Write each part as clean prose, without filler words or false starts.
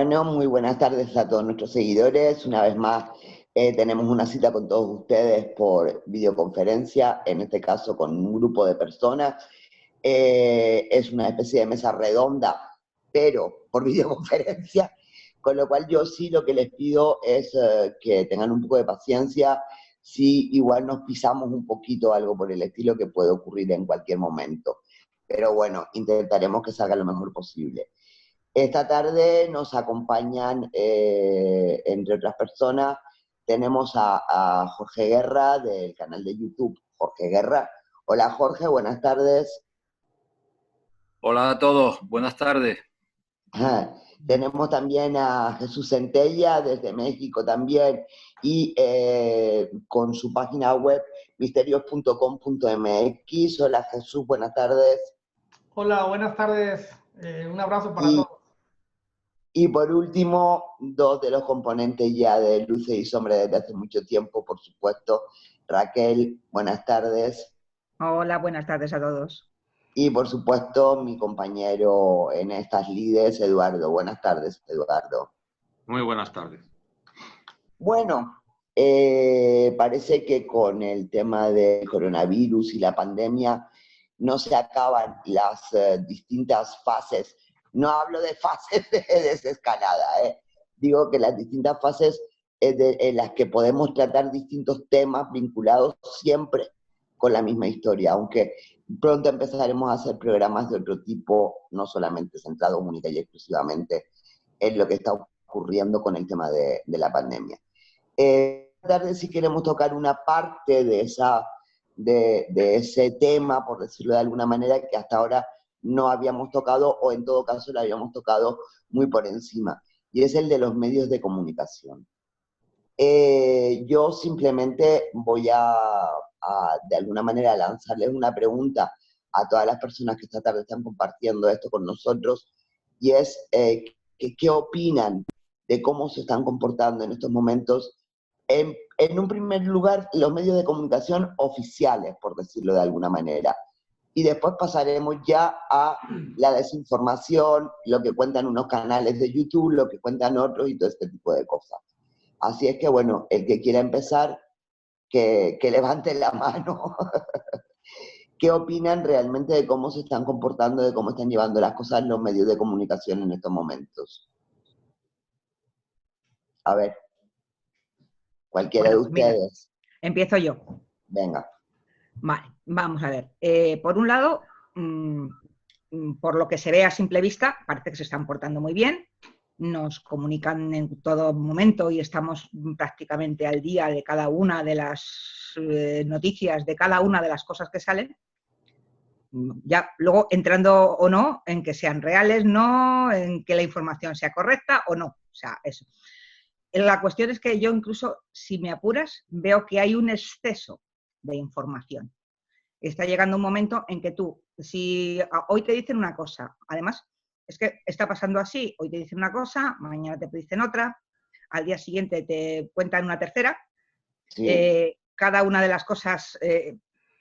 Bueno, muy buenas tardes a todos nuestros seguidores. Una vez más, tenemos una cita con todos ustedes por videoconferencia, en este caso con un grupo de personas. Es una especie de mesa redonda, pero por videoconferencia, con lo cual yo sí lo que les pido es que tengan un poco de paciencia, si igual nos pisamos un poquito, algo por el estilo que puede ocurrir en cualquier momento. Pero bueno, intentaremos que salga lo mejor posible. Esta tarde nos acompañan, entre otras personas, tenemos a Jorge Guerra del canal de YouTube Jorge Guerra. Hola Jorge, buenas tardes. Hola a todos, buenas tardes. Tenemos también a Jesús Centella desde México también y con su página web misterios.com.mx. Hola Jesús, buenas tardes. Hola, buenas tardes. Un abrazo para todos. Y por último, dos de los componentes ya de Luces y Sombras desde hace mucho tiempo, por supuesto. Raquel, buenas tardes. Hola, buenas tardes a todos. Y por supuesto, mi compañero en estas lides, Eduardo. Buenas tardes, Eduardo. Muy buenas tardes. Bueno, parece que con el tema del coronavirus y la pandemia no se acaban las distintas fases. No hablo de fases de desescalada, digo que las distintas fases en las que podemos tratar distintos temas vinculados siempre con la misma historia, aunque pronto empezaremos a hacer programas de otro tipo, no solamente centrados única y exclusivamente en lo que está ocurriendo con el tema de la pandemia. Esta tarde sí queremos tocar una parte de ese tema, por decirlo de alguna manera, que hasta ahora no habíamos tocado, o en todo caso lo habíamos tocado muy por encima, y es el de los medios de comunicación. Yo simplemente voy de alguna manera, lanzarles una pregunta a todas las personas que esta tarde están compartiendo esto con nosotros, y es ¿qué opinan de cómo se están comportando en estos momentos? En un primer lugar, los medios de comunicación oficiales, por decirlo de alguna manera. Y después pasaremos ya a la desinformación, lo que cuentan unos canales de YouTube, lo que cuentan otros y todo este tipo de cosas. Así es que, bueno, el que quiera empezar, que levante la mano. ¿Qué opinan realmente de cómo se están comportando, de cómo están llevando las cosas los medios de comunicación en estos momentos? A ver. Cualquiera de ustedes. Mira, empiezo yo. Venga. Vale, vamos a ver. Por un lado, por lo que se ve a simple vista, parece que se están portando muy bien. Nos comunican en todo momento y estamos prácticamente al día de cada una de las noticias, de cada una de las cosas que salen. Ya luego entrando o no en que sean reales, no, en que la información sea correcta o no. O sea, eso. La cuestión es que yo incluso, si me apuras, veo que hay un exceso de información. Está llegando un momento en que tú, si hoy te dicen una cosa, además, es que está pasando así, hoy te dicen una cosa, mañana te dicen otra, al día siguiente te cuentan una tercera, sí. Cada una de las cosas,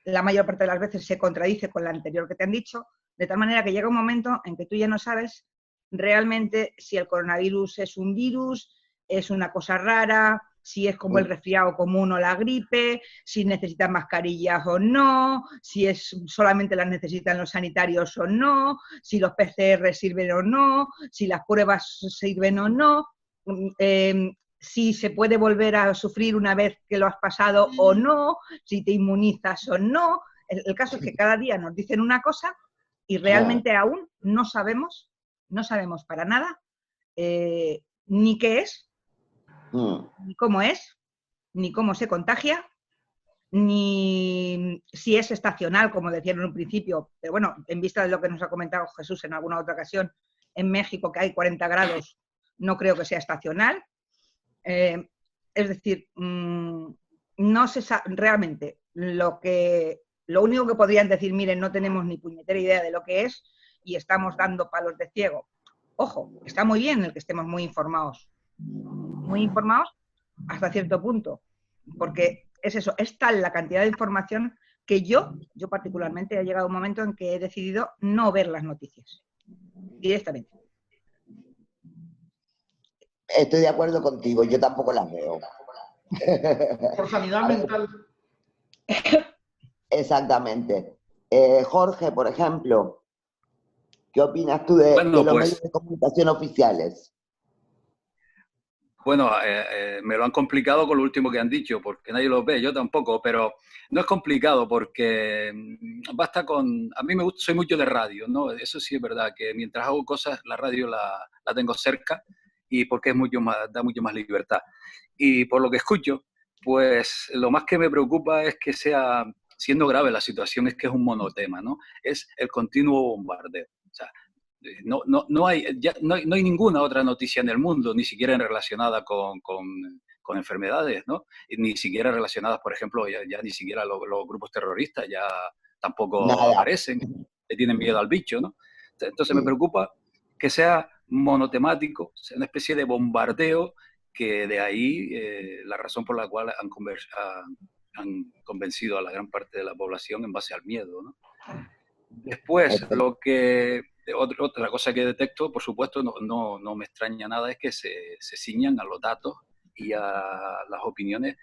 la mayor parte de las veces se contradice con la anterior que te han dicho, de tal manera que llega un momento en que tú ya no sabes realmente si el coronavirus es un virus, es una cosa rara, si es como el resfriado común o la gripe, si necesitan mascarillas o no, si solamente las necesitan los sanitarios o no, si los PCR sirven o no, si las pruebas sirven o no, si se puede volver a sufrir una vez que lo has pasado o no, si te inmunizas o no. El caso es que cada día nos dicen una cosa y realmente aún no sabemos para nada ni qué es, ni cómo es, ni cómo se contagia, ni si es estacional, como decían en un principio. Pero bueno, en vista de lo que nos ha comentado Jesús en alguna otra ocasión, en México que hay 40 grados, no creo que sea estacional. Es decir, no se sabe realmente lo único que podrían decir, miren, no tenemos ni puñetera idea de lo que es y estamos dando palos de ciego. Ojo, está muy bien el que estemos muy informados hasta cierto punto, porque es eso, es tal la cantidad de información que yo particularmente he llegado a un momento en que he decidido no ver las noticias directamente. Estoy de acuerdo contigo, yo tampoco las veo. Por sanidad mental. Exactamente. Jorge, por ejemplo, ¿qué opinas tú de Bueno, los pues, medios de comunicación oficiales? bueno, me lo han complicado con lo último que han dicho, porque nadie los ve, yo tampoco, pero no es complicado porque basta con... A mí me gusta, soy mucho de radio, ¿no? Eso sí es verdad, que mientras hago cosas, la radio la tengo cerca y porque es mucho más, da mucho más libertad. Y por lo que escucho, pues lo más que me preocupa es que sea, siendo grave la situación, es que es un monotema, ¿no? Es el continuo bombardeo. O sea, no hay ninguna otra noticia en el mundo, ni siquiera relacionada con enfermedades, ¿no? Y ni siquiera relacionadas, por ejemplo, ya ni siquiera los grupos terroristas ya tampoco Nada. aparecen, le tienen miedo al bicho, ¿no? Entonces me Sí. preocupa que sea monotemático, sea una especie de bombardeo, que de ahí la razón por la cual han convencido a la gran parte de la población en base al miedo, ¿no? Después, otra cosa que detecto, por supuesto, no me extraña nada, es que se ciñan a los datos y a las opiniones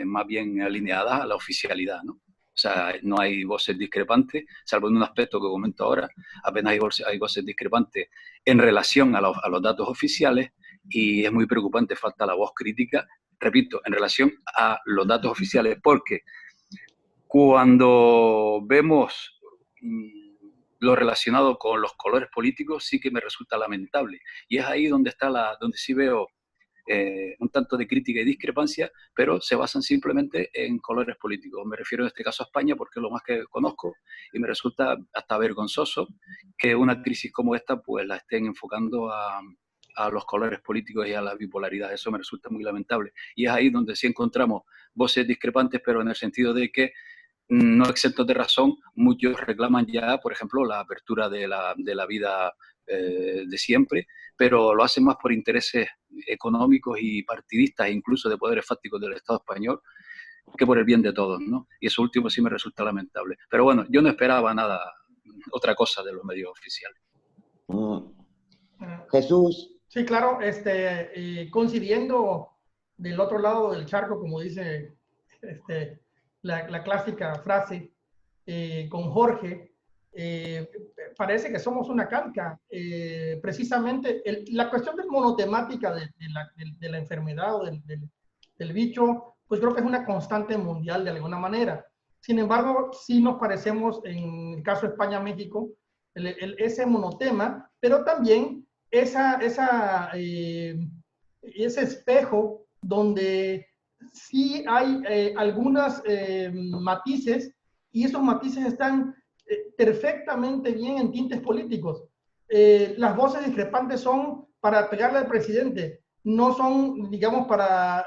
más bien alineadas a la oficialidad, ¿no? O sea, no hay voces discrepantes, salvo en un aspecto que comento ahora, apenas hay voces discrepantes en relación a los datos oficiales, y es muy preocupante, falta la voz crítica, repito, en relación a los datos oficiales, porque cuando vemos lo relacionado con los colores políticos, sí que me resulta lamentable. Y es ahí donde donde sí veo un tanto de crítica y discrepancia, pero se basan simplemente en colores políticos. Me refiero en este caso a España porque es lo más que conozco, y me resulta hasta vergonzoso que una crisis como esta pues la estén enfocando a los colores políticos y a la bipolaridad. Eso me resulta muy lamentable. Y es ahí donde sí encontramos voces discrepantes, pero en el sentido de que, no exentos de razón, muchos reclaman ya, por ejemplo, la apertura de la vida de siempre, pero lo hacen más por intereses económicos y partidistas, e incluso de poderes fácticos del Estado español, que por el bien de todos, ¿no? Y eso último sí me resulta lamentable. Pero bueno, yo no esperaba nada, otra cosa de los medios oficiales. Jesús. Sí, claro, coincidiendo del otro lado del charco, como dice la clásica frase, con Jorge, parece que somos una calca. Precisamente la cuestión del monotemática de la enfermedad o del bicho, pues creo que es una constante mundial de alguna manera. Sin embargo, sí nos parecemos, en el caso de España-México, ese monotema, pero también ese espejo donde sí hay algunos matices, y esos matices están perfectamente bien en tintes políticos. Las voces discrepantes son para pegarle al presidente, no son, digamos, para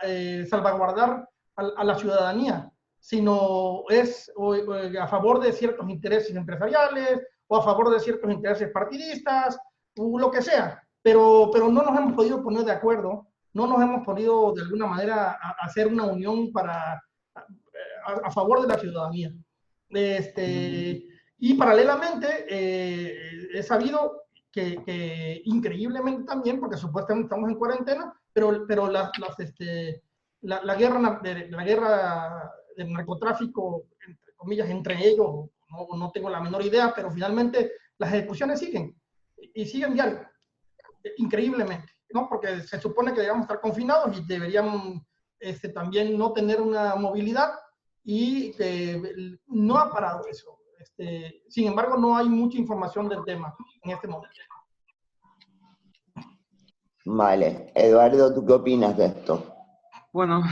salvaguardar a la ciudadanía, sino es a favor de ciertos intereses empresariales o a favor de ciertos intereses partidistas, lo que sea, pero no nos hemos podido poner de acuerdo, no nos hemos podido de alguna manera hacer una unión a favor de la ciudadanía. Y paralelamente he sabido que increíblemente también, porque supuestamente estamos en cuarentena, pero la guerra del narcotráfico, entre comillas, entre ellos, no tengo la menor idea, pero finalmente las ejecuciones siguen. Y siguen ya, increíblemente, ¿no? Porque se supone que debemos estar confinados y deberían también no tener una movilidad, y no ha parado eso. Sin embargo, no hay mucha información del tema en este momento. Vale. Eduardo, ¿tú qué opinas de esto? Bueno,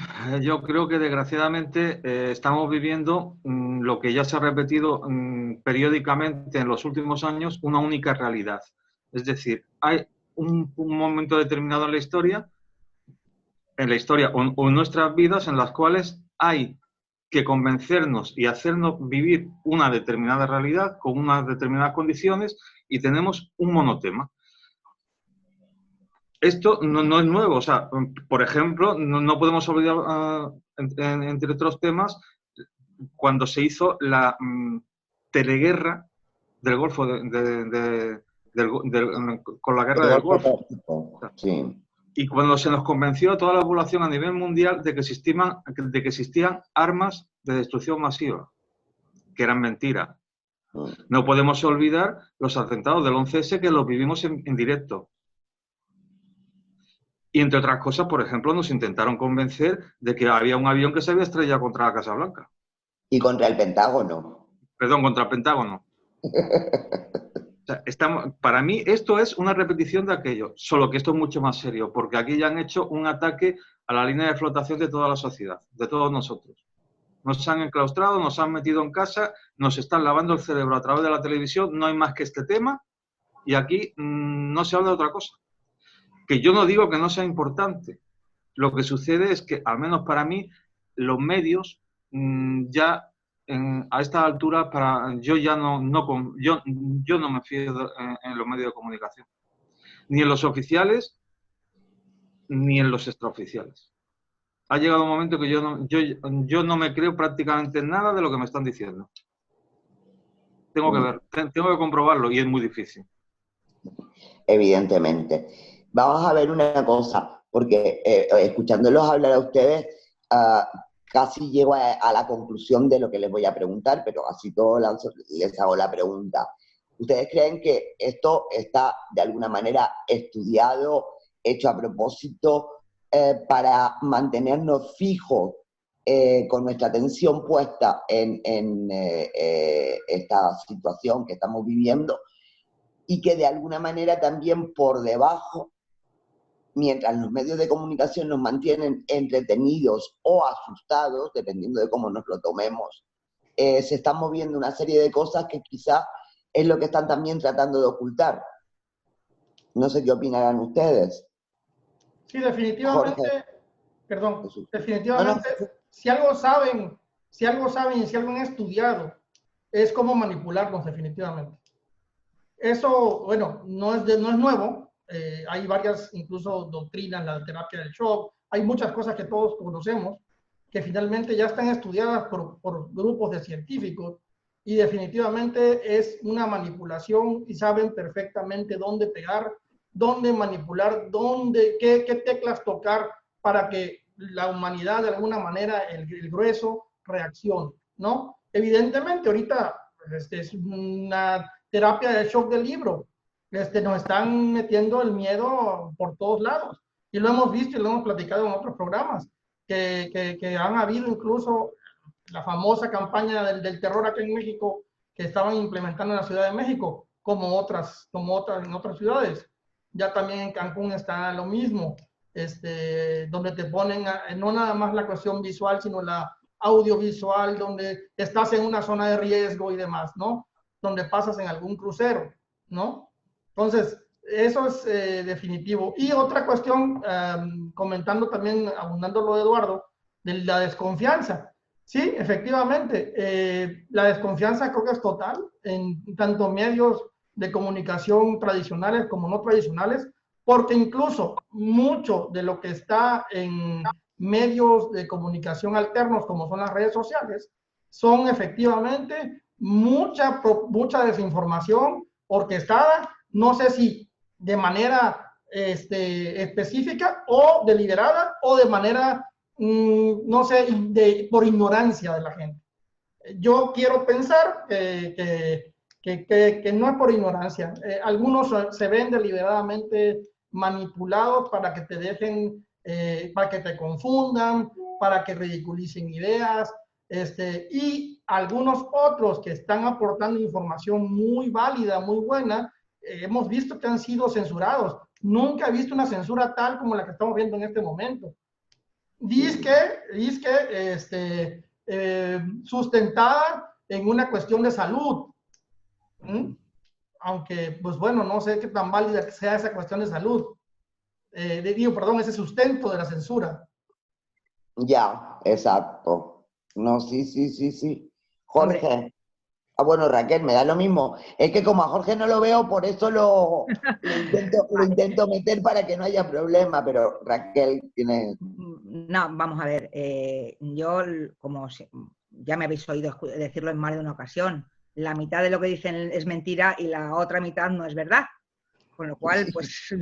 yo creo que desgraciadamente estamos viviendo lo que ya se ha repetido periódicamente en los últimos años, una única realidad. Es decir, hay un momento determinado en la historia o en nuestras vidas, en las cuales hay que convencernos y hacernos vivir una determinada realidad con unas determinadas condiciones, y tenemos un monotema. Esto no es nuevo. O sea, por ejemplo, no podemos olvidar, entre otros temas, cuando se hizo la teleguerra del Golfo con la guerra del Golfo. Sí. Y cuando se nos convenció a toda la población a nivel mundial de que existían armas de destrucción masiva, que eran mentiras. No podemos olvidar los atentados del 11S, que los vivimos en directo. Y entre otras cosas, por ejemplo, nos intentaron convencer de que había un avión que se había estrellado contra la Casa Blanca. Y contra el Pentágono. Perdón, contra el Pentágono. O sea, para mí esto es una repetición de aquello, solo que esto es mucho más serio, porque aquí ya han hecho un ataque a la línea de flotación de toda la sociedad, de todos nosotros. Nos han enclaustrado, nos han metido en casa, nos están lavando el cerebro a través de la televisión, no hay más que este tema, y aquí no se habla de otra cosa. Que yo no digo que no sea importante. Lo que sucede es que, al menos para mí, los medios ya a esta altura, yo no me fío en los medios de comunicación. Ni en los oficiales, ni en los extraoficiales. Ha llegado un momento que yo no me creo prácticamente nada de lo que me están diciendo. Tengo que ver, tengo que comprobarlo y es muy difícil. Evidentemente. Vamos a ver una cosa, porque escuchándolos hablar a ustedes, casi llego a la conclusión de lo que les voy a preguntar, pero así todo les hago la pregunta. ¿Ustedes creen que esto está de alguna manera estudiado, hecho a propósito, para mantenernos fijos con nuestra atención puesta en esta situación que estamos viviendo, y que de alguna manera también por debajo, mientras los medios de comunicación nos mantienen entretenidos o asustados, dependiendo de cómo nos lo tomemos, se están moviendo una serie de cosas que quizá es lo que están también tratando de ocultar? No sé qué opinarán ustedes. Sí, definitivamente, Jorge. Perdón, definitivamente, si algo saben y si algo han estudiado, es cómo manipularnos, definitivamente. Eso, bueno, no es nuevo. Hay varias, incluso doctrinas, la terapia del shock, hay muchas cosas que todos conocemos, que finalmente ya están estudiadas por grupos de científicos, y definitivamente es una manipulación y saben perfectamente dónde pegar, dónde manipular, qué teclas tocar para que la humanidad de alguna manera, el grueso, reaccione, ¿no? Evidentemente ahorita es una terapia de shock del libro. Nos están metiendo el miedo por todos lados. Y lo hemos visto y lo hemos platicado en otros programas, que han habido incluso la famosa campaña del terror acá en México, que estaban implementando en la Ciudad de México, como otras en otras ciudades. Ya también en Cancún está lo mismo, donde te ponen no nada más la cuestión visual, sino la audiovisual, donde estás en una zona de riesgo y demás, ¿no? Donde pasas en algún crucero, ¿no? Entonces, eso es definitivo. Y otra cuestión, comentando también, abundando lo de Eduardo, de la desconfianza. Sí, efectivamente, la desconfianza creo que es total en tanto medios de comunicación tradicionales como no tradicionales, porque incluso mucho de lo que está en medios de comunicación alternos, como son las redes sociales, son efectivamente mucha desinformación orquestada, no sé si de manera específica o deliberada o de manera, no sé, por ignorancia de la gente. Yo quiero pensar que no es por ignorancia. Algunos se ven deliberadamente manipulados para que te dejen, para que te confundan, para que ridiculicen ideas, y algunos otros que están aportando información muy válida, muy buena, hemos visto que han sido censurados. Nunca he visto una censura tal como la que estamos viendo en este momento. Sustentada en una cuestión de salud. Aunque, pues bueno, no sé qué tan válida sea esa cuestión de salud. Ese sustento de la censura. Ya, exacto. No, sí. Jorge. Hombre. Bueno, Raquel, me da lo mismo. Es que como a Jorge no lo veo, por eso lo intento meter para que no haya problema, pero Raquel tiene... No, vamos a ver. Yo, como ya me habéis oído decirlo en más de una ocasión, la mitad de lo que dicen es mentira y la otra mitad no es verdad. Con lo cual, pues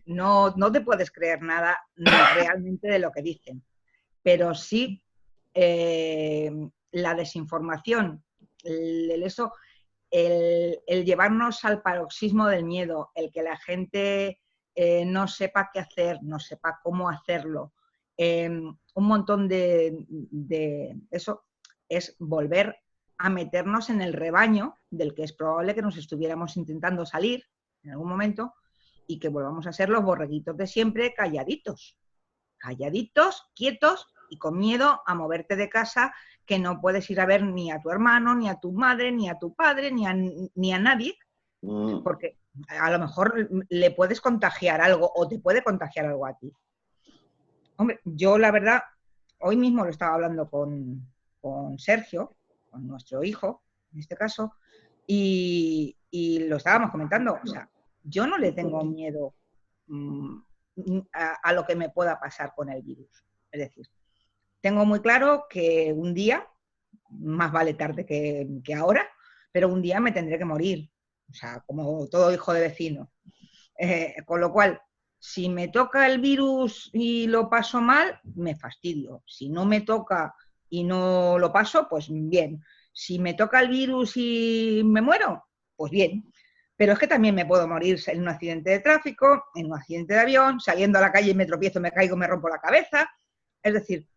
no te puedes creer nada realmente de lo que dicen. Pero sí la desinformación, el llevarnos al paroxismo del miedo, el que la gente no sepa qué hacer, no sepa cómo hacerlo, un montón de eso es volver a meternos en el rebaño del que es probable que nos estuviéramos intentando salir en algún momento y que volvamos a ser los borreguitos de siempre, calladitos, quietos y con miedo a moverte de casa, que no puedes ir a ver ni a tu hermano, ni a tu madre, ni a tu padre, ni a nadie, porque a lo mejor le puedes contagiar algo o te puede contagiar algo a ti. Hombre, yo la verdad, hoy mismo lo estaba hablando con Sergio, con nuestro hijo, en este caso, y lo estábamos comentando. O sea, yo no le tengo miedo a lo que me pueda pasar con el virus. Es decir, tengo muy claro que un día, más vale tarde que ahora, pero un día me tendré que morir. O sea, como todo hijo de vecino. Con lo cual, si me toca el virus y lo paso mal, me fastidio. Si no me toca y no lo paso, pues bien. Si me toca el virus y me muero, pues bien. Pero es que también me puedo morir en un accidente de tráfico, en un accidente de avión, saliendo a la calle y me tropiezo, me caigo, me rompo la cabeza. Es decir,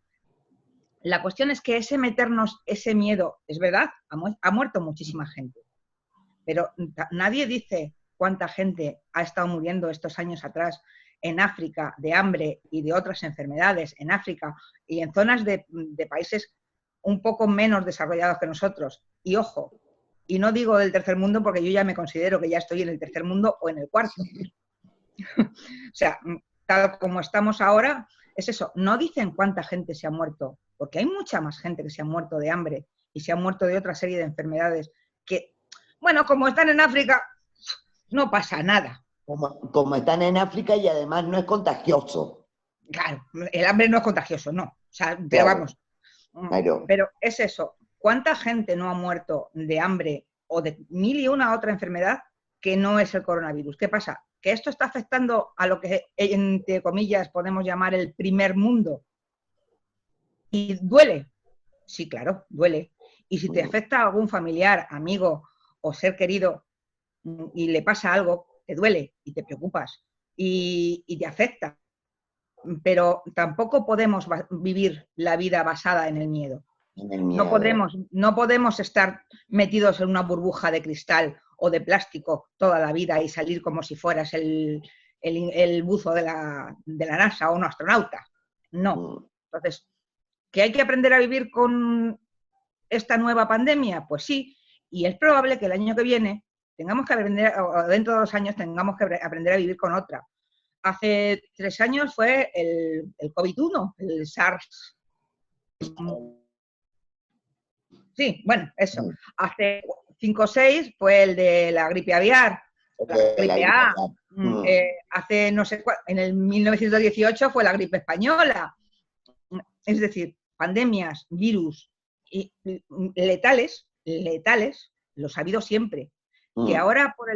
la cuestión es que ese meternos ese miedo, es verdad, ha muerto muchísima gente. Pero nadie dice cuánta gente ha estado muriendo estos años atrás en África de hambre y de otras enfermedades, en África y en zonas de países un poco menos desarrollados que nosotros. Y ojo, y no digo del tercer mundo porque yo ya me considero que ya estoy en el tercer mundo o en el cuarto. O sea, tal como estamos ahora, es eso. No dicen cuánta gente se ha muerto, porque hay mucha más gente que se ha muerto de hambre y se ha muerto de otra serie de enfermedades que, bueno, como están en África, no pasa nada. Como están en África y además no es contagioso. Claro, el hambre no es contagioso, no. O sea, pero Claro, vamos. claro. Pero es eso. ¿Cuánta gente no ha muerto de hambre o de mil y una otra enfermedad que no es el coronavirus? ¿Qué pasa? ¿Que esto está afectando a lo que, entre comillas, podemos llamar el primer mundo? ¿Y duele? Sí, claro, duele. Y si te afecta a algún familiar, amigo o ser querido y le pasa algo, te duele y te preocupas y te afecta. Pero tampoco podemos vivir la vida basada en el miedo. No podemos estar metidos en una burbuja de cristal o de plástico toda la vida y salir como si fueras el buzo de la NASA o un astronauta. No. Entonces, ¿que hay que aprender a vivir con esta nueva pandemia? Pues sí, y es probable que el año que viene tengamos que aprender, o dentro de 2 años tengamos que aprender a vivir con otra. Hace 3 años fue el COVID-1, el SARS. Sí, bueno, eso. Hace 5 o 6 fue el de la gripe aviar, la gripe A. Hace no sé cuál, en el 1918 fue la gripe española. Es decir, pandemias, virus letales, los ha habido siempre. Que ahora por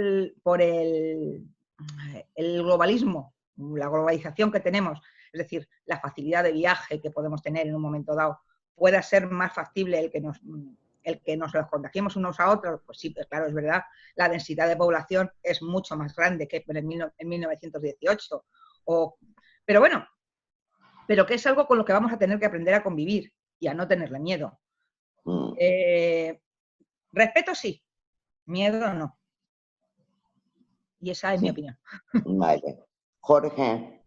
el globalismo, la globalización que tenemos, es decir, la facilidad de viaje que podemos tener en un momento dado, pueda ser más factible el que nos los contagiemos unos a otros, pues sí, pues claro, es verdad, la densidad de población es mucho más grande que en 1918. Pero bueno, pero que es algo con lo que vamos a tener que aprender a convivir y a no tenerle miedo. Respeto sí, miedo no. Y esa es mi opinión. Vale. Jorge.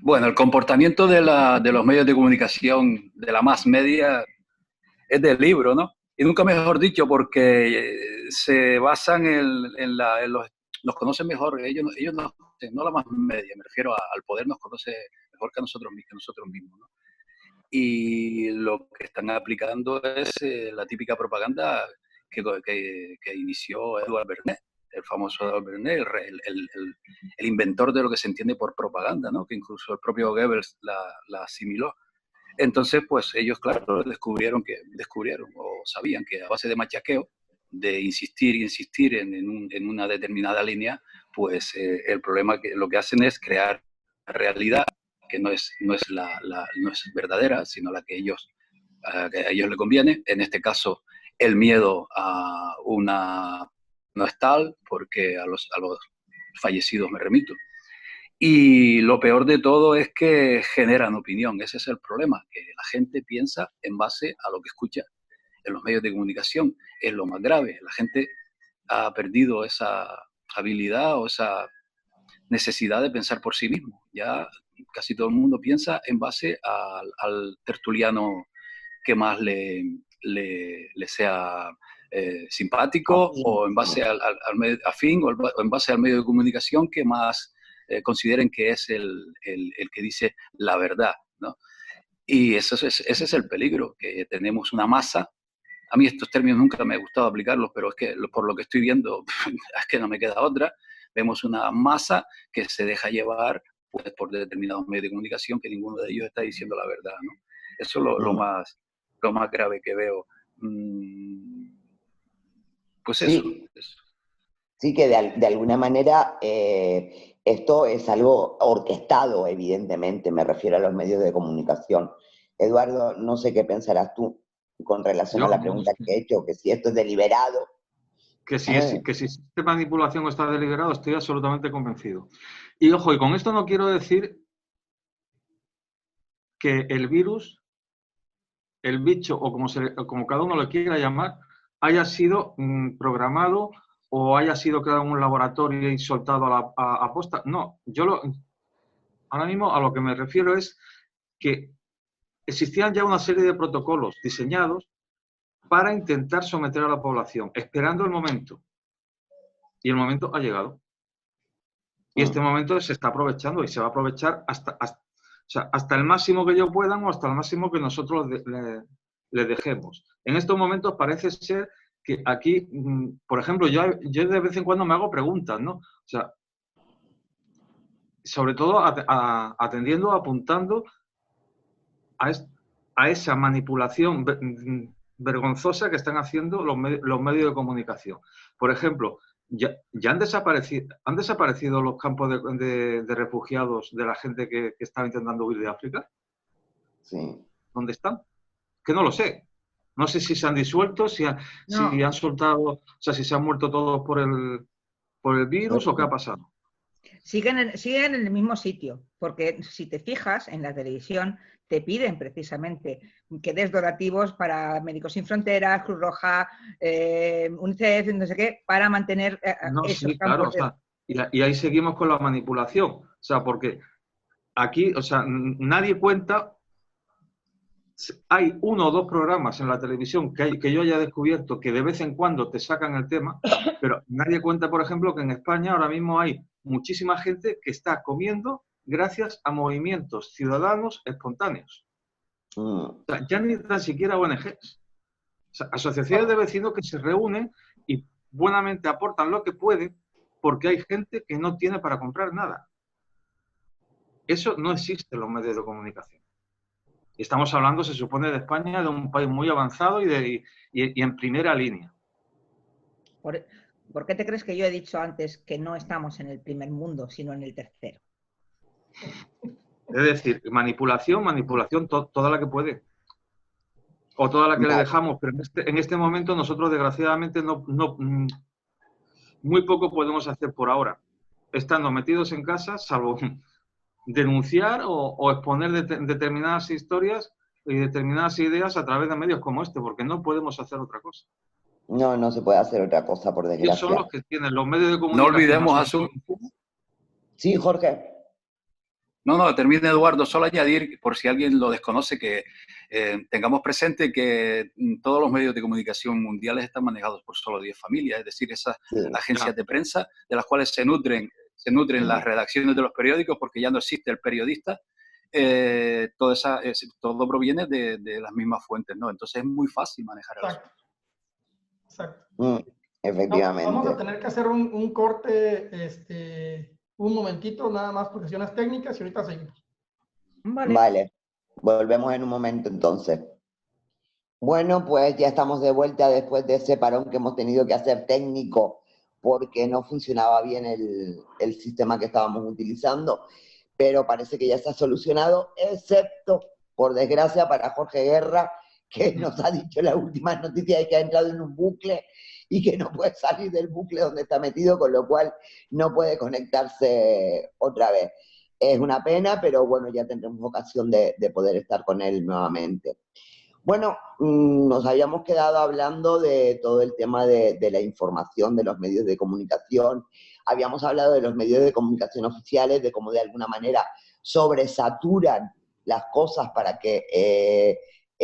Bueno, el comportamiento de los medios de comunicación, de la mass media, es del libro, ¿no? Y nunca mejor dicho, porque se basan en nos conocen mejor, ellos nos conocen, no la mass media, me refiero al poder, nos conoce mejor que nosotros mismos, ¿no? Y lo que están aplicando es la típica propaganda que inició Edward Bernays, el famoso Edward Bernays, el inventor de lo que se entiende por propaganda, ¿no? Que incluso el propio Goebbels la asimiló. Entonces, pues ellos, claro, descubrieron o sabían que a base de machaqueo de insistir y insistir en una determinada línea, pues el problema que lo que hacen es crear realidad que no es verdadera, sino la que a ellos les conviene. En este caso, el miedo a una no es tal, porque a los fallecidos me remito. Y lo peor de todo es que generan opinión. Ese es el problema, que la gente piensa en base a lo que escucha en los medios de comunicación. Es lo más grave. La gente ha perdido esa habilidad o esa necesidad de pensar por sí mismo. Ya casi todo el mundo piensa en base al tertuliano que más le sea simpático, o en base al medio afín, o en base al medio de comunicación que más consideren que es el que dice la verdad, ¿no? Y ese es el peligro, que tenemos una masa. A mí estos términos nunca me ha gustado aplicarlos, pero es que por lo que estoy viendo es que no me queda otra. Vemos una masa que se deja llevar, pues, por determinados medios de comunicación, que ninguno de ellos está diciendo la verdad, ¿no? Eso es lo más grave que veo. Pues eso. Sí, sí, que de alguna manera esto es algo orquestado, evidentemente, me refiero a los medios de comunicación. Eduardo, no sé qué pensarás tú con relación a la pregunta que he hecho, que si esto es deliberado. Que si existe manipulación o está deliberado, estoy absolutamente convencido. Y ojo, y con esto no quiero decir que el virus, el bicho, o como cada uno lo quiera llamar, haya sido programado o haya sido creado en un laboratorio y soltado a posta. No, ahora mismo a lo que me refiero es que existían ya una serie de protocolos diseñados para intentar someter a la población, esperando el momento. Y el momento ha llegado. Y este momento se está aprovechando y se va a aprovechar hasta el máximo que ellos puedan o hasta el máximo que nosotros le dejemos. En estos momentos parece ser que aquí, por ejemplo, yo de vez en cuando me hago preguntas, ¿no? O sea, sobre todo atendiendo, apuntando a esa manipulación vergonzosa que están haciendo los medios de comunicación. Por ejemplo, ya han desaparecido los campos de refugiados de la gente que estaba intentando huir de África. Sí. ¿Dónde están? Que no lo sé. No sé si se han disuelto, si han soltado, o sea, si se han muerto todos por el virus o qué ha pasado. Siguen en el mismo sitio, porque si te fijas en la televisión, te piden precisamente que des donativos para Médicos Sin Fronteras, Cruz Roja, UNICEF, no sé qué, para mantener esos campos. Claro, y ahí seguimos con la manipulación. O sea, porque aquí, o sea, nadie cuenta. Hay 1 o 2 programas en la televisión que yo haya descubierto que de vez en cuando te sacan el tema, pero nadie cuenta, por ejemplo, que en España ahora mismo hay muchísima gente que está comiendo gracias a movimientos ciudadanos espontáneos. O sea, ya ni tan siquiera ONGs. O sea, asociaciones de vecinos que se reúnen y buenamente aportan lo que pueden porque hay gente que no tiene para comprar nada. Eso no existe en los medios de comunicación. Y estamos hablando, se supone, de España, de un país muy avanzado y en primera línea. ¿Por qué te crees que yo he dicho antes que no estamos en el primer mundo, sino en el tercero? Es decir, manipulación, toda la que puede. O toda la que le dejamos. Pero en este momento nosotros, desgraciadamente, muy poco podemos hacer por ahora. Estando metidos en casa, salvo denunciar o exponer determinadas historias y determinadas ideas a través de medios como este, porque no podemos hacer otra cosa. No se puede hacer otra cosa, por desgracia. Son los que tienen los medios de comunicación. No olvidemos Sí, Jorge. No, termine, Eduardo. Solo añadir, por si alguien lo desconoce, que tengamos presente que todos los medios de comunicación mundiales están manejados por solo 10 familias, es decir, esas agencias de prensa de las cuales se nutren las redacciones de los periódicos, porque ya no existe el periodista. Todo proviene de las mismas fuentes, ¿no? Entonces es muy fácil manejar eso. Exacto. Efectivamente. Vamos a tener que hacer un corte, un momentito, nada más por cuestiones técnicas, y ahorita seguimos. Vale. Volvemos en un momento entonces. Bueno, pues ya estamos de vuelta después de ese parón que hemos tenido que hacer técnico porque no funcionaba bien el sistema que estábamos utilizando, pero parece que ya está solucionado, excepto, por desgracia, para Jorge Guerra, que nos ha dicho en las últimas noticias de que ha entrado en un bucle y que no puede salir del bucle donde está metido, con lo cual no puede conectarse otra vez. Es una pena, pero bueno, ya tendremos ocasión de poder estar con él nuevamente. Bueno, nos habíamos quedado hablando de todo el tema de la información, de los medios de comunicación. Habíamos hablado de los medios de comunicación oficiales, de cómo de alguna manera sobresaturan las cosas para que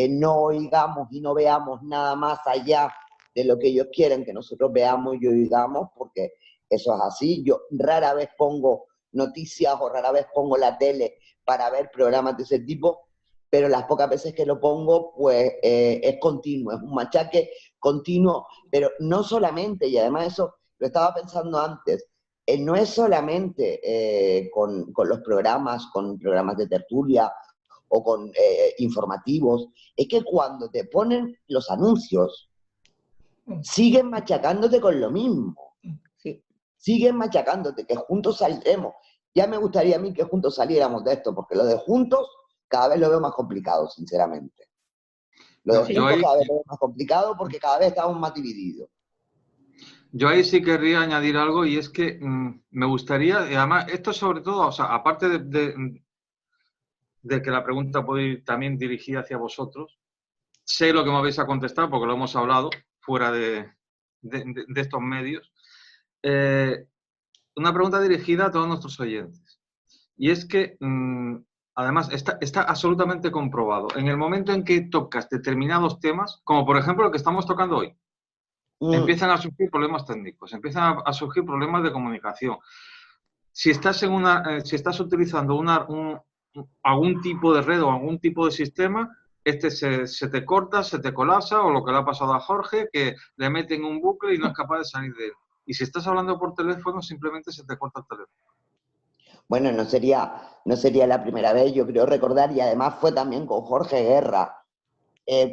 no oigamos y no veamos nada más allá de lo que ellos quieren que nosotros veamos y oigamos, porque eso es así. Yo rara vez pongo noticias o rara vez pongo la tele para ver programas de ese tipo, pero las pocas veces que lo pongo, pues es continuo, es un machaque continuo, pero no solamente, y además eso lo estaba pensando antes, no es solamente con los programas de tertulia o con informativos, es que cuando te ponen los anuncios, siguen machacándote con lo mismo. Sí. Siguen machacándote, que juntos saldremos. Ya me gustaría a mí que juntos saliéramos de esto, porque lo de juntos cada vez lo veo más complicado, sinceramente. Lo de juntos cada vez lo veo más complicado porque cada vez estamos más divididos. Yo ahí sí querría añadir algo, y es que me gustaría, y además, esto sobre todo, o sea, aparte de que la pregunta puede ir también dirigida hacia vosotros, sé lo que me vais a contestar porque lo hemos hablado fuera de estos medios. Una pregunta dirigida a todos nuestros oyentes. Y es que, además, está absolutamente comprobado. En el momento en que tocas determinados temas, como por ejemplo el que estamos tocando hoy, empiezan a surgir problemas técnicos, empiezan a surgir problemas de comunicación. Si estás si estás utilizando algún tipo de red o algún tipo de sistema, se te corta, se te colapsa, o lo que le ha pasado a Jorge, que le meten un bucle y no es capaz de salir de él. Y si estás hablando por teléfono, simplemente se te corta el teléfono. Bueno, no sería la primera vez, yo creo recordar, y además fue también con Jorge Guerra,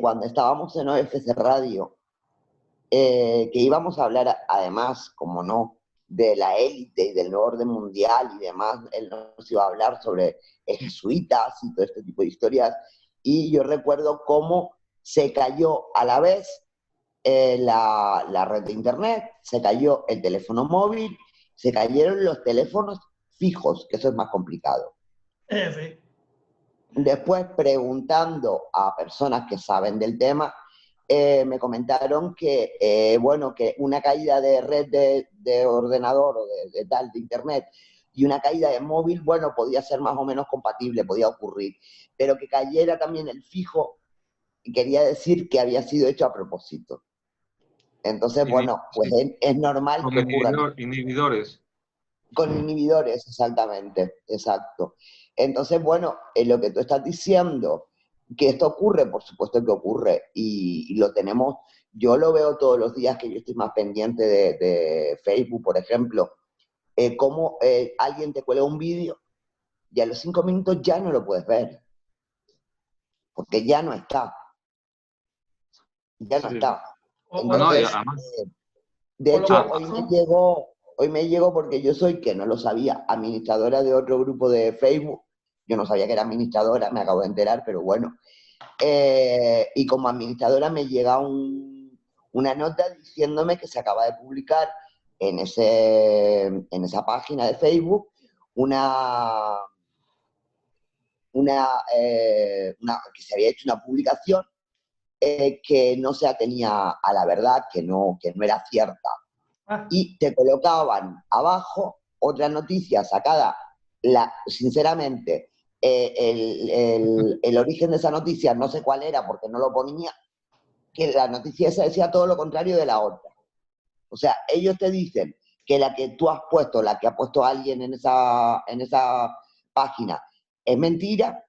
cuando estábamos en OFC Radio, que íbamos a hablar además, como no, de la élite y del nuevo orden mundial y demás. Él nos iba a hablar sobre jesuitas y todo este tipo de historias, y yo recuerdo cómo se cayó a la vez la red de internet, se cayó el teléfono móvil, se cayeron los teléfonos fijos, que eso es más complicado. Sí. Después, preguntando a personas que saben del tema, me comentaron que, bueno, que una caída de red de ordenador o de internet y una caída de móvil, bueno, podía ser más o menos compatible, podía ocurrir, pero que cayera también el fijo quería decir que había sido hecho a propósito. Entonces, bueno, pues es normal que ocurran. Inhibidores. Con inhibidores, exactamente, exacto. Entonces, bueno, lo que tú estás diciendo, que esto ocurre, por supuesto que ocurre, y lo tenemos, yo lo veo todos los días que yo estoy más pendiente de Facebook, por ejemplo, cómo alguien te cuelga un vídeo y a los 5 minutos ya no lo puedes ver, porque ya no está. Ya no está. Entonces, de hecho, hoy me llegó porque yo soy, que no lo sabía, administradora de otro grupo de Facebook. Yo no sabía que era administradora, me acabo de enterar, pero bueno. Y como administradora me llega una nota diciéndome que se acaba de publicar en esa página de Facebook que se había hecho una publicación que no se atenía a la verdad, que no era cierta. Y te colocaban abajo otra noticia sacada, sinceramente, el origen de esa noticia no sé cuál era porque no lo ponía, que la noticia esa decía todo lo contrario de la otra. O sea, ellos te dicen que la que tú has puesto, la que ha puesto alguien en esa página, es mentira,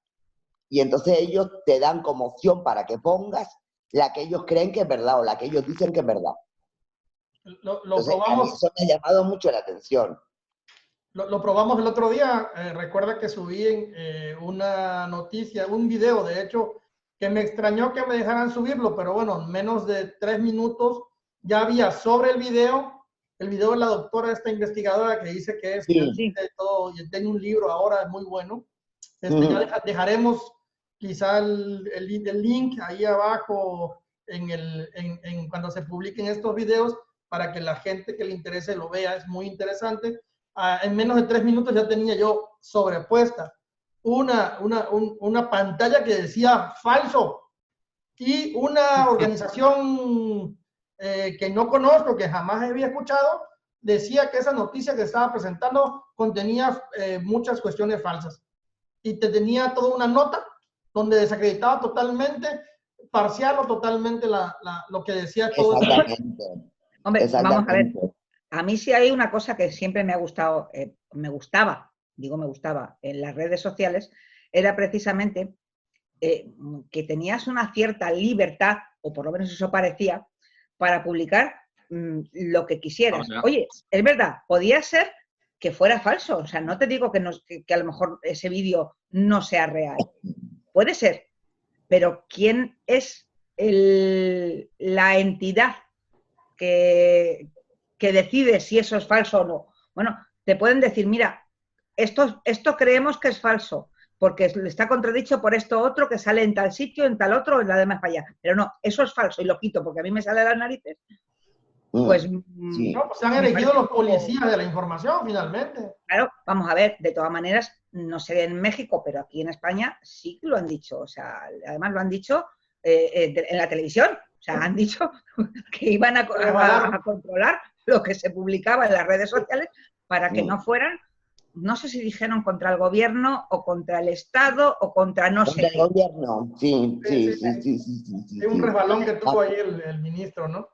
y entonces ellos te dan como opción para que pongas la que ellos creen que es verdad o la que ellos dicen que es verdad. Entonces, probamos, a mí eso me ha llamado mucho la atención. Lo probamos el otro día. Recuerda que subí una noticia, un video, de hecho, que me extrañó que me dejaran subirlo, pero bueno, en menos de 3 minutos ya había sobre el video de la doctora, esta investigadora que dice que es Sí. de todo, y tiene un libro ahora, es muy bueno. Ujú. Ya dejaremos quizá el link ahí abajo cuando se publiquen estos videos para que la gente que le interese lo vea, es muy interesante. En menos de 3 minutos ya tenía yo sobrepuesta una pantalla que decía falso y una organización que no conozco, que jamás había escuchado, decía que esa noticia que estaba presentando contenía muchas cuestiones falsas. Y te tenía toda una nota donde desacreditaba totalmente, parcial o totalmente lo que decía todo. Exactamente. Hombre, vamos a ver. Exactamente. A mí sí hay una cosa que siempre me ha gustado, me gustaba en las redes sociales, era precisamente que tenías una cierta libertad, o por lo menos eso parecía, para publicar lo que quisieras. Oye, es verdad, podía ser que fuera falso, o sea, no te digo que a lo mejor ese vídeo no sea real, puede ser, pero ¿quién es la entidad que decide si eso es falso o no? Bueno, te pueden decir, mira, esto creemos que es falso, porque le está contradicho por esto otro que sale en tal sitio, en tal otro, en la demás para allá. Pero no, eso es falso y lo quito porque a mí me sale a las narices. Pues, sí. No, pues se han elegido los policías de la información finalmente. Claro, vamos a ver, de todas maneras, no sé en México, pero aquí en España sí que lo han dicho. O sea, además lo han dicho en la televisión. O sea, han dicho que iban a controlar lo que se publicaba en las redes sociales para que no fueran, no sé si dijeron contra el gobierno o contra el Estado o contra no sé qué. Contra el gobierno, sí. Un resbalón que tuvo ahí el ministro, ¿no?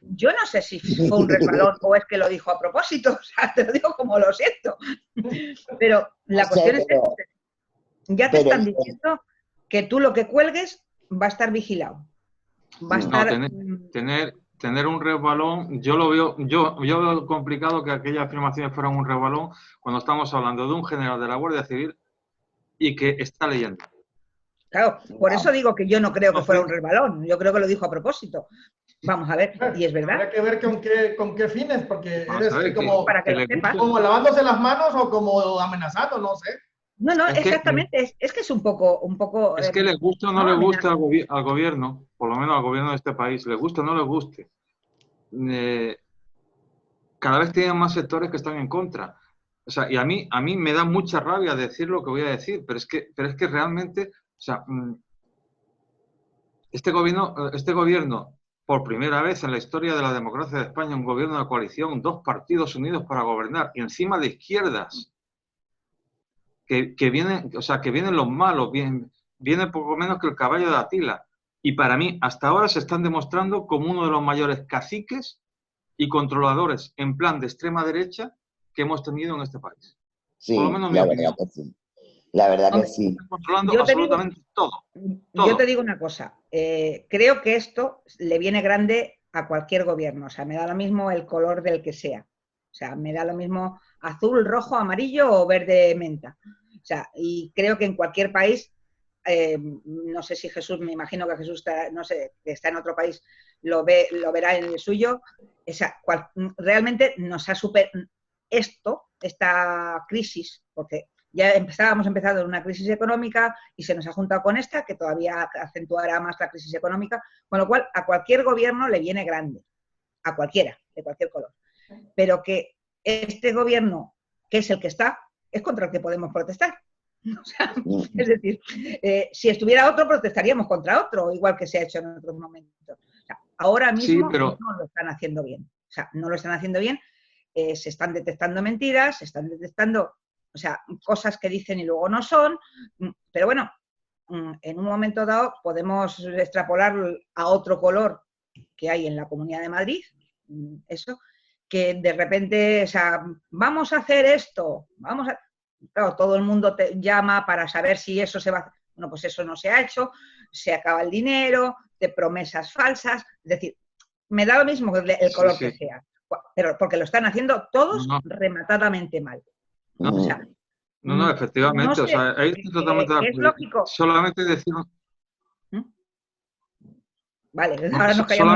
Yo no sé si fue un resbalón o es que lo dijo a propósito, o sea, te lo digo como lo siento. Pero la cuestión es que ya te están diciendo que tú lo que cuelgues va a estar vigilado. Va a estar... Tener un resbalón, yo veo complicado que aquellas afirmaciones fueran un resbalón cuando estamos hablando de un general de la Guardia Civil y que está leyendo. Claro, por eso digo que yo no creo que fuera un resbalón, yo creo que lo dijo a propósito. Vamos a ver, y es verdad. Habrá que ver con qué fines, porque eres como, para que lo sepas. Como lavándose las manos o como amenazando, no sé. No, exactamente, es que es un poco... Es que les gusta o no les gusta al gobierno, por lo menos al gobierno de este país, les gusta o no les guste. Cada vez tienen más sectores que están en contra. O sea, y a mí me da mucha rabia decir lo que voy a decir, pero es que realmente, o sea, este gobierno, por primera vez en la historia de la democracia de España, un gobierno de coalición, 2 partidos unidos para gobernar, y encima de izquierdas, que vienen los malos, viene poco menos que el caballo de Atila. Y para mí, hasta ahora se están demostrando como uno de los mayores caciques y controladores en plan de extrema derecha que hemos tenido en este país. Sí, por lo menos mi opinión. Que sí. La verdad que sí. Están controlando absolutamente todo. Yo te digo una cosa, creo que esto le viene grande a cualquier gobierno, o sea, me da lo mismo el color del que sea. O sea, me da lo mismo azul, rojo, amarillo o verde menta. O sea, y creo que en cualquier país, no sé si Jesús, me imagino que Jesús está, no sé, que está en otro país, lo verá en el suyo. O sea, realmente nos ha superado esta crisis, porque ya hemos empezado en una crisis económica y se nos ha juntado con esta, que todavía acentuará más la crisis económica, con lo cual a cualquier gobierno le viene grande, a cualquiera, de cualquier color. Pero que este gobierno, que es el que está, es contra el que podemos protestar. O sea, es decir, si estuviera otro, protestaríamos contra otro, igual que se ha hecho en otros momentos. O sea, ahora mismo no lo están haciendo bien. O sea, no lo están haciendo bien. Se están detectando mentiras, se están detectando, o sea, cosas que dicen y luego no son. Pero bueno, en un momento dado podemos extrapolar a otro color que hay en la Comunidad de Madrid, eso, que de repente, o sea, vamos a hacer esto, claro, todo el mundo te llama para saber si eso se va a hacer. Bueno, pues eso no se ha hecho, se acaba el dinero, de promesas falsas, es decir, me da lo mismo el color que sea, pero porque lo están haciendo todos rematadamente mal. O sea, efectivamente, no sé, o sea, ahí estoy totalmente de acuerdo. Es lógico. Solamente decir... Vale, ahora nos callamos.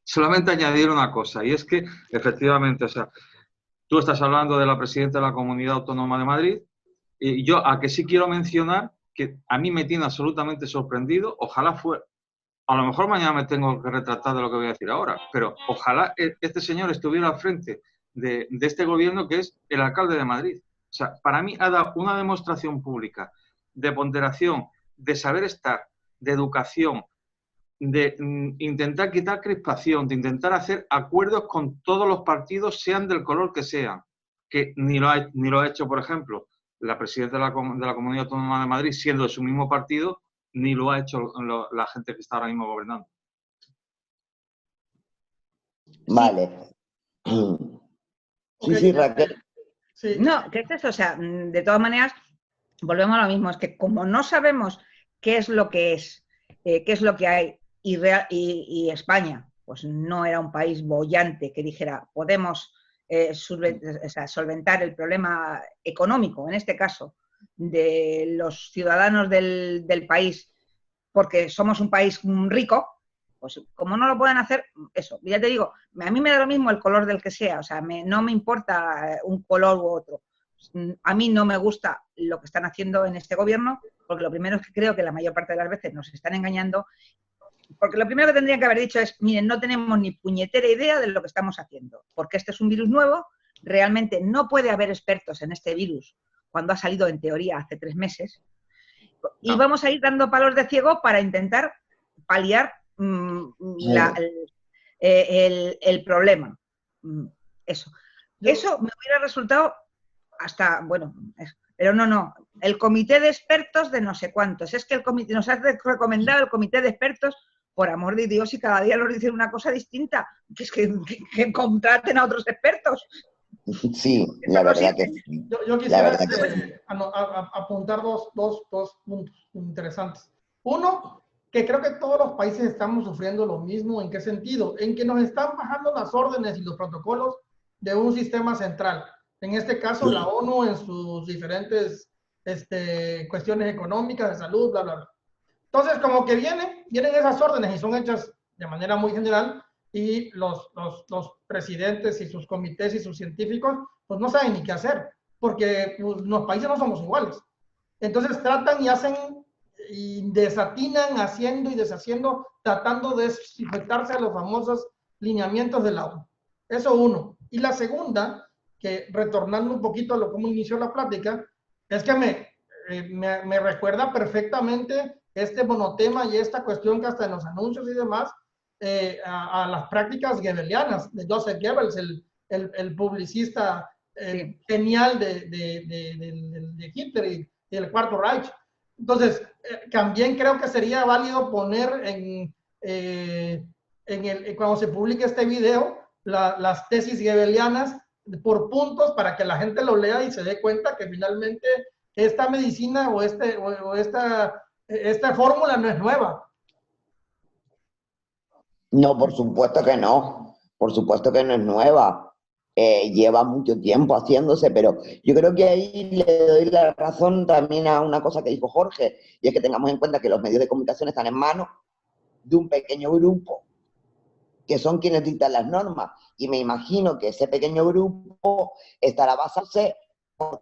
Solamente añadir una cosa, y es que, efectivamente, o sea, tú estás hablando de la presidenta de la Comunidad Autónoma de Madrid, y yo a que sí quiero mencionar que a mí me tiene absolutamente sorprendido, ojalá fuera, a lo mejor mañana me tengo que retratar de lo que voy a decir ahora, pero ojalá este señor estuviera al frente de este gobierno, que es el alcalde de Madrid. O sea, para mí ha dado una demostración pública de ponderación, de saber estar, de educación, de intentar quitar crispación, de intentar hacer acuerdos con todos los partidos, sean del color que sean, que ni lo ha hecho, por ejemplo, la presidenta de la Comunidad Autónoma de Madrid, siendo de su mismo partido, ni lo ha hecho la gente que está ahora mismo gobernando. Vale. Sí, Raquel. Sí. No, ¿qué es eso? O sea, de todas maneras, volvemos a lo mismo, es que como no sabemos qué es lo que es, qué es lo que hay, y España, pues no era un país boyante que dijera, podemos solventar el problema económico, en este caso, de los ciudadanos del país, porque somos un país rico, pues como no lo pueden hacer, eso, ya te digo, a mí me da lo mismo el color del que sea, o sea, no me importa un color u otro. A mí no me gusta lo que están haciendo en este gobierno, porque lo primero es que creo que la mayor parte de las veces nos están engañando, porque lo primero que tendrían que haber dicho es, miren, no tenemos ni puñetera idea de lo que estamos haciendo, porque este es un virus nuevo, realmente no puede haber expertos en este virus cuando ha salido en teoría hace 3 meses, y vamos a ir dando palos de ciego para intentar paliar el problema. Eso me hubiera resultado hasta, bueno, pero no, el comité de expertos de no sé cuántos, es que el comité nos ha recomendado el comité de expertos, por amor de Dios, y cada día nos dicen una cosa distinta, que es que contraten a otros expertos. Sí, la verdad que sí. Yo quisiera apuntar dos puntos interesantes. Uno, que creo que todos los países estamos sufriendo lo mismo. ¿En qué sentido? En que nos están bajando las órdenes y los protocolos de un sistema central. En este caso, la ONU en sus diferentes cuestiones económicas, de salud, bla, bla, bla. Entonces, como que vienen esas órdenes y son hechas de manera muy general, y los presidentes y sus comités y sus científicos pues no saben ni qué hacer, porque pues, los países no somos iguales. Entonces tratan y hacen y desatinan, haciendo y deshaciendo, tratando de sujetarse a los famosos lineamientos de la ONU. Eso uno. Y la segunda, que retornando un poquito a lo como inició la plática, es que me recuerda perfectamente este monotema y esta cuestión que hasta en los anuncios y demás, a las prácticas goebbelianas de Joseph Goebbels, el publicista genial de Hitler y del Cuarto Reich. Entonces, también creo que sería válido poner cuando se publique este video las tesis goebbelianas por puntos para que la gente lo lea y se dé cuenta que finalmente esta medicina o esta fórmula no es nueva. No, por supuesto que no. Por supuesto que no es nueva. Lleva mucho tiempo haciéndose, pero yo creo que ahí le doy la razón también a una cosa que dijo Jorge, y es que tengamos en cuenta que los medios de comunicación están en manos de un pequeño grupo, que son quienes dictan las normas. Y me imagino que ese pequeño grupo estará basándose en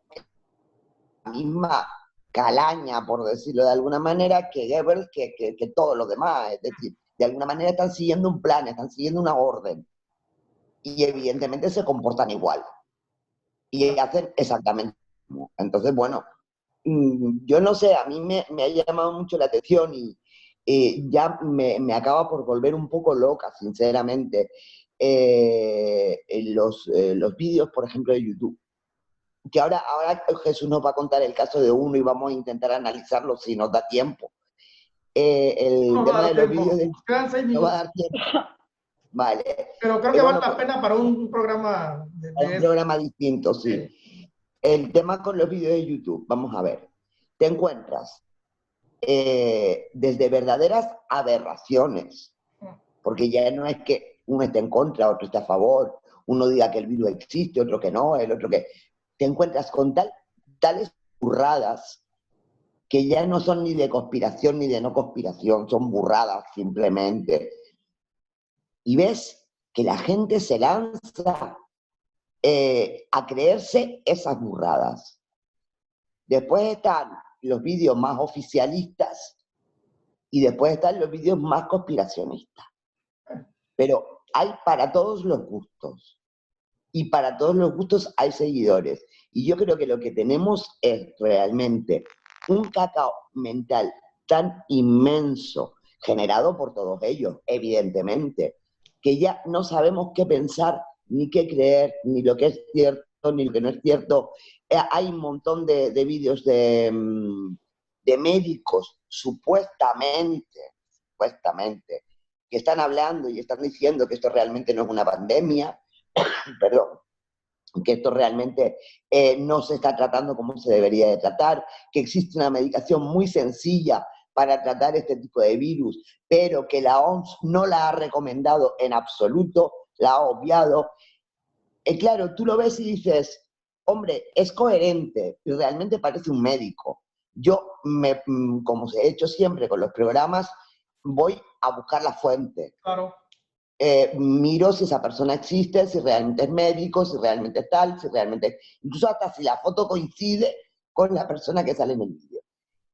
la misma calaña, por decirlo de alguna manera, que Goebbels, que todos los demás. Es decir, de alguna manera están siguiendo un plan, están siguiendo una orden. Y evidentemente se comportan igual. Y hacen exactamente lo mismo. Entonces, bueno, yo no sé, a mí me ha llamado mucho la atención y ya me acaba por volver un poco loca, sinceramente, los vídeos, por ejemplo, de YouTube. Que ahora Jesús nos va a contar el caso de uno y vamos a intentar analizarlo si nos da tiempo. El tema de los vídeos de YouTube no va a dar tiempo. Vale. Pero creo que vale la pena para un programa un programa distinto, sí. El tema con los vídeos de YouTube, vamos a ver. Te encuentras desde verdaderas aberraciones, porque ya no es que uno esté en contra, otro esté a favor, uno diga que el virus existe, otro que no, el otro que... Te encuentras con tales burradas que ya no son ni de conspiración ni de no conspiración, son burradas simplemente. Y ves que la gente se lanza a creerse esas burradas. Después están los vídeos más oficialistas y después están los vídeos más conspiracionistas. Pero hay para todos los gustos. Y para todos los gustos hay seguidores. Y yo creo que lo que tenemos es realmente un cacao mental tan inmenso, generado por todos ellos, evidentemente, que ya no sabemos qué pensar, ni qué creer, ni lo que es cierto, ni lo que no es cierto. Hay un montón de vídeos de médicos, supuestamente, que están hablando y están diciendo que esto realmente no es una pandemia, perdón, que esto realmente no se está tratando como se debería de tratar, que existe una medicación muy sencilla para tratar este tipo de virus, pero que la OMS no la ha recomendado en absoluto, la ha obviado. Claro, tú lo ves y dices, hombre, es coherente y realmente parece un médico. Yo, como he hecho siempre con los programas, voy a buscar la fuente. Claro. Miro si esa persona existe, si realmente es médico, si realmente es tal, si realmente... Incluso hasta si la foto coincide con la persona que sale en el vídeo.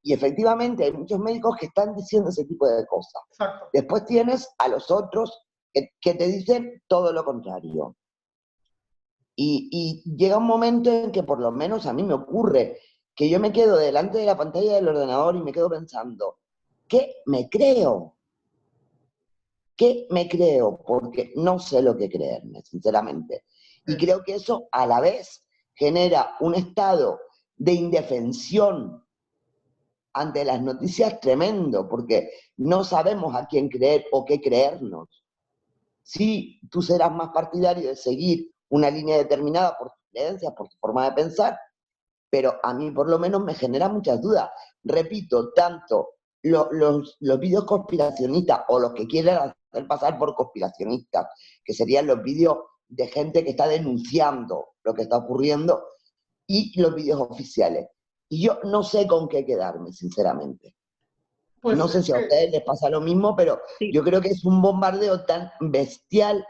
Y efectivamente hay muchos médicos que están diciendo ese tipo de cosas. Exacto. Después tienes a los otros que te dicen todo lo contrario. Y llega un momento en que por lo menos a mí me ocurre que yo me quedo delante de la pantalla del ordenador y me quedo pensando, ¿qué me creo? ¿Qué me creo? Porque no sé lo que creerme, sinceramente. Y creo que eso a la vez genera un estado de indefensión ante las noticias tremendo, porque no sabemos a quién creer o qué creernos. Sí, tú serás más partidario de seguir una línea determinada por tus creencias, por tu forma de pensar, pero a mí por lo menos me genera muchas dudas. Repito, tanto los vídeos conspiracionistas o los que quieren hacer pasar por conspiracionistas, que serían los vídeos de gente que está denunciando lo que está ocurriendo, y los vídeos oficiales. Y yo no sé con qué quedarme, sinceramente. Pues no sé si a ustedes les pasa lo mismo, pero sí, yo creo que es un bombardeo tan bestial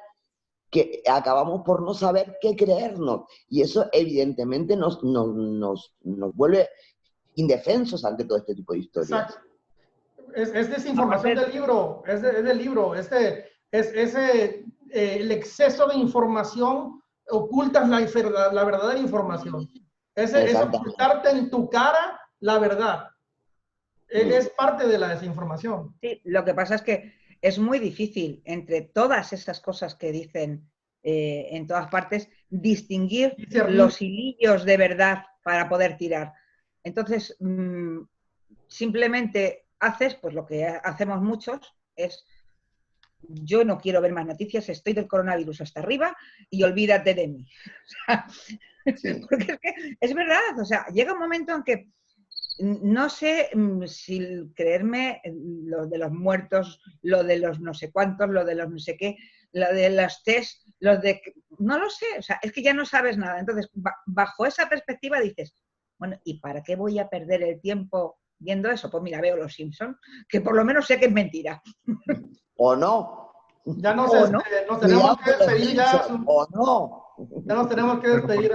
que acabamos por no saber qué creernos. Y eso evidentemente nos vuelve indefensos ante todo este tipo de historias. Exacto. Es desinformación del libro, es del libro. El exceso de información oculta la verdadera información. Es ocultarte en tu cara la verdad. Es parte de la desinformación. Sí, lo que pasa es que es muy difícil entre todas esas cosas que dicen en todas partes distinguir los hilillos de verdad para poder tirar. Entonces, simplemente haces, pues lo que hacemos muchos es, yo no quiero ver más noticias, estoy del coronavirus hasta arriba y olvídate de mí. O sea, sí. Porque es que es verdad, o sea, llega un momento en que no sé si creerme lo de los muertos, lo de los no sé cuántos, lo de los no sé qué, lo de los test, los de... No lo sé, o sea, es que ya no sabes nada. Entonces, bajo esa perspectiva dices, bueno, ¿y para qué voy a perder el tiempo viendo eso? Pues mira, veo Los Simpson, que por lo menos sé que es mentira. ¿O no? Ya nos tenemos que despedir ya. ¿O no? Ya nos tenemos que despedir.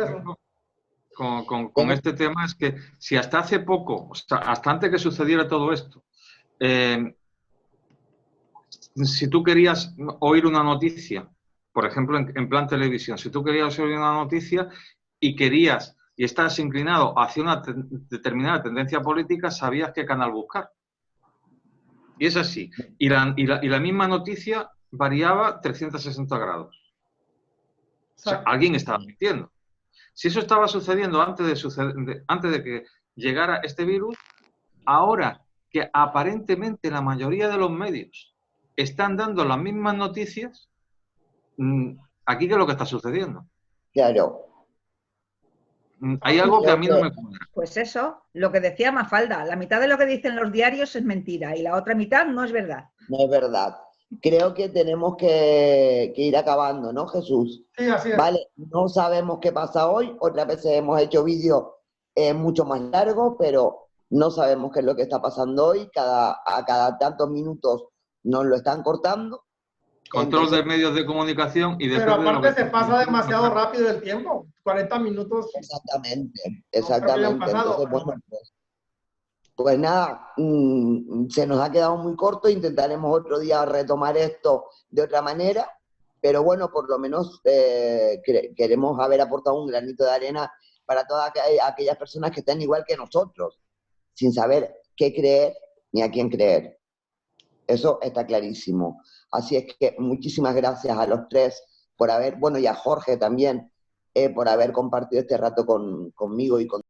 Con este tema es que si hasta hace poco, o sea, hasta antes que sucediera todo esto, si tú querías oír una noticia, por ejemplo, en plan televisión, si tú querías oír una noticia y estás inclinado hacia una determinada tendencia política, sabías qué canal buscar. Y es así. Y la misma noticia variaba 360 grados. O sea, alguien estaba mintiendo. Si eso estaba sucediendo antes de que llegara este virus, ahora que aparentemente la mayoría de los medios están dando las mismas noticias, aquí ¿qué es lo que está sucediendo? Claro. Hay algo que a mí no me cuadra. Pues eso, lo que decía Mafalda, la mitad de lo que dicen los diarios es mentira y la otra mitad no es verdad. No es verdad. Creo que tenemos que ir acabando, ¿no, Jesús? Sí, así es. Vale, no sabemos qué pasa hoy. Otras veces hemos hecho vídeos mucho más largos, pero no sabemos qué es lo que está pasando hoy, a cada tantos minutos nos lo están cortando. Control de medios de comunicación y pero depende aparte de se pasa demasiado rápido el tiempo, 40 minutos. Exactamente, No creo que hayan exactamente. pasado, Entonces, bueno, pues nada, se nos ha quedado muy corto, intentaremos otro día retomar esto de otra manera, pero bueno, por lo menos queremos haber aportado un granito de arena para todas aquellas personas que están igual que nosotros, sin saber qué creer ni a quién creer. Eso está clarísimo. Así es que muchísimas gracias a los tres por haber, bueno, y a Jorge también, por haber compartido este rato conmigo y con